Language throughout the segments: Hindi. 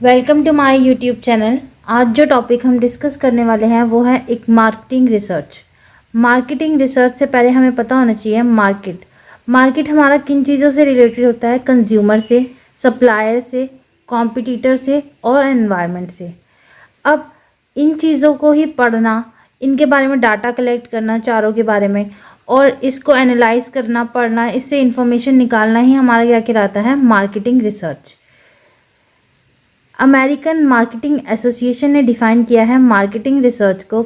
Welcome to my YouTube channel. आज जो टॉपिक हम डिस्कस करने वाले हैं वो है एक मार्केटिंग रिसर्च। मार्केटिंग रिसर्च से पहले हमें पता होना चाहिए मार्केट हमारा किन चीज़ों से रिलेटेड होता है। कंज्यूमर से, सप्लायर से, कॉम्पिटिटर से और एनवायरनमेंट से। अब इन चीज़ों को ही पढ़ना, इनके बारे में डाटा कलेक्ट करना चारों के बारे में, और इसको एनालाइज करना, पढ़ना, इससे इंफॉर्मेशन निकालना ही हमारा क्या कहलाता है, marketing research. American marketing association ने डिफाइन किया है मार्केटिंग रिसर्च को।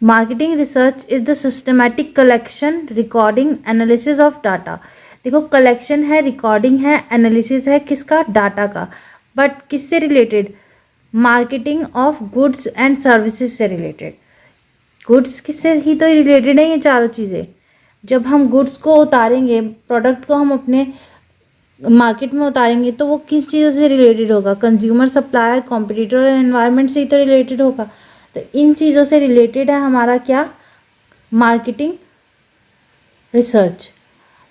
Marketing research is the systematic collection, recording, analysis of data. देखो, कलेक्शन है, रिकॉर्डिंग है, एनालिसिस है, किसका, डाटा का। बट किससे related, marketing of goods and services से रिलेटेड। गुड्स किससे ही तो रिलेटेड है ये चारों चीज़ें। जब हम गुड्स को उतारेंगे, प्रोडक्ट को हम अपने मार्केट में उतारेंगे तो वो किस चीज़ों से रिलेटेड होगा, कंज्यूमर, सप्लायर, कॉम्पिटिटर और एनवायरनमेंट से ही तो रिलेटेड होगा। तो इन चीज़ों से रिलेटेड है हमारा क्या, मार्केटिंग रिसर्च।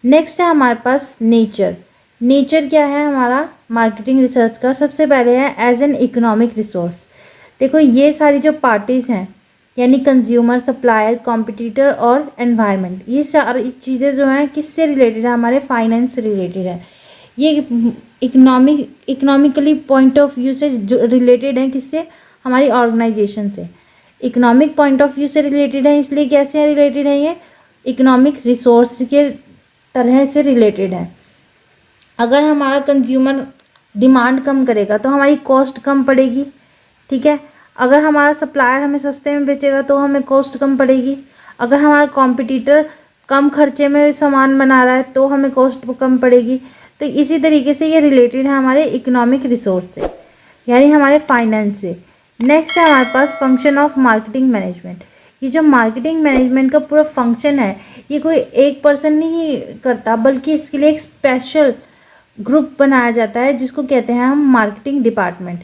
नेक्स्ट है हमारे पास नेचर। नेचर क्या है हमारा मार्केटिंग रिसर्च का, सबसे पहले है एज एन इकोनॉमिक रिसोर्स। देखो, ये सारी जो पार्टीज़ हैं यानी कंज्यूमर, सप्लायर, कॉम्पिटिटर और एनवायरनमेंट, ये सारी चीज़ें जो हैं किससे रिलेटेड है, हमारे फाइनेंस से रिलेटेड है। ये इकोनॉमिकली पॉइंट ऑफ व्यू से जो रिलेटेड है, किससे, हमारी ऑर्गेनाइजेशन से। इकोनॉमिक पॉइंट ऑफ व्यू से रिलेटेड है, इसलिए कैसे रिलेटेड है, ये इकोनॉमिक रिसोर्स के तरह से रिलेटेड है। अगर हमारा कंज्यूमर डिमांड कम करेगा तो हमारी कॉस्ट कम पड़ेगी, ठीक है। अगर हमारा सप्लायर हमें सस्ते में बेचेगा तो हमें कॉस्ट कम पड़ेगी। अगर हमारा कॉम्पिटिटर कम खर्चे में सामान बना रहा है तो हमें कॉस्ट कम पड़ेगी। तो इसी तरीके से ये रिलेटेड है हमारे इकोनॉमिक रिसोर्स से, यानी हमारे फाइनेंस से। नेक्स्ट है हमारे पास फंक्शन ऑफ मार्केटिंग मैनेजमेंट। ये जो मार्केटिंग मैनेजमेंट का पूरा फंक्शन है, ये कोई एक पर्सन नहीं करता, बल्कि इसके लिए एक स्पेशल ग्रुप बनाया जाता है जिसको कहते हैं हम मार्केटिंग डिपार्टमेंट।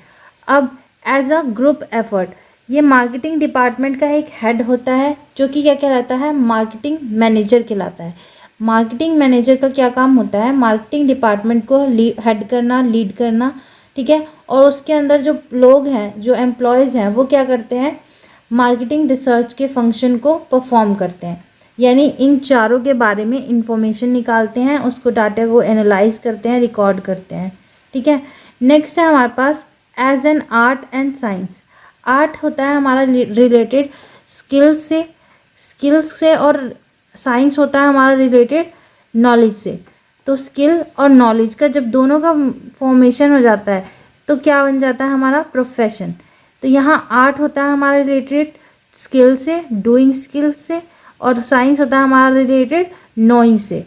अब एज अ ग्रुप एफर्ट, ये मार्केटिंग डिपार्टमेंट का एक हेड होता है जो कि क्या कहलाता है, मार्केटिंग मैनेजर कहलाता है। मार्केटिंग मैनेजर का क्या काम होता है, मार्केटिंग डिपार्टमेंट को हेड करना, लीड करना, ठीक है। और उसके अंदर जो लोग हैं, जो एम्प्लॉयज़ हैं, वो क्या करते हैं, मार्केटिंग रिसर्च के फंक्शन को परफॉर्म करते हैं। यानी इन चारों के बारे में इंफॉर्मेशन निकालते हैं, उसको डाटा को एनालाइज करते हैं, रिकॉर्ड करते हैं, ठीक है। नेक्स्ट है हमारे पास as an art and science. Art होता है हमारा रिलेटेड स्किल्स से और साइंस होता है हमारा रिलेटेड नॉलेज से। तो स्किल और नॉलेज का जब दोनों का फॉर्मेशन हो जाता है तो क्या बन जाता है हमारा प्रोफेशन। तो यहाँ आर्ट होता है हमारा रिलेटेड स्किल से, डूइंग स्किल से, और साइंस होता है हमारा रिलेटेड नोइंग से।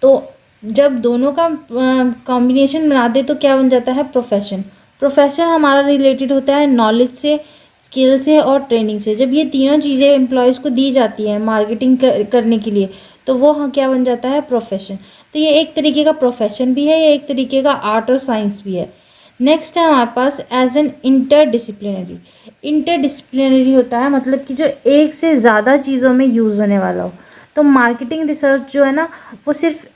तो जब दोनों का कॉम्बिनेशन बनाते तो क्या बन जाता है, प्रोफेशन। प्रोफेशन हमारा रिलेटेड होता है नॉलेज से, स्किल से और ट्रेनिंग से। जब ये तीनों चीज़ें एम्प्लॉयज़ को दी जाती हैं मार्केटिंग करने के लिए तो वो हाँ क्या बन जाता है, प्रोफेशन। तो ये एक तरीके का प्रोफेशन भी है, ये एक तरीके का आर्ट और साइंस भी है। नेक्स्ट है हमारे पास एज एन इंटरडिसिप्लिनरी। इंटरडिसिप्लिनरी होता है मतलब कि जो एक से ज़्यादा चीज़ों में यूज़ होने वाला हो। तो मार्केटिंग रिसर्च जो है ना, वो सिर्फ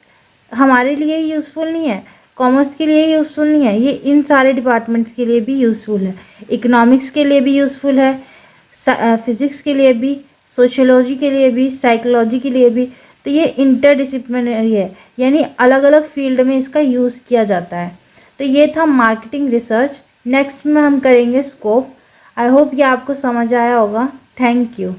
हमारे लिए यूज़फुल नहीं है, कॉमर्स के लिए यूज़फुल नहीं है, ये इन सारे डिपार्टमेंट्स के लिए भी यूज़फुल है। इकोनॉमिक्स के लिए भी यूज़फुल है, फिज़िक्स के लिए भी, सोशियोलॉजी के लिए भी, साइकोलॉजी के लिए भी। तो ये इंटरडिसिप्लिनरी है, यानी अलग अलग फील्ड में इसका यूज़ किया जाता है। तो ये था मार्केटिंग रिसर्च। नेक्स्ट में हम करेंगे स्कोप। आई होप ये आपको समझ आया होगा। Thank you.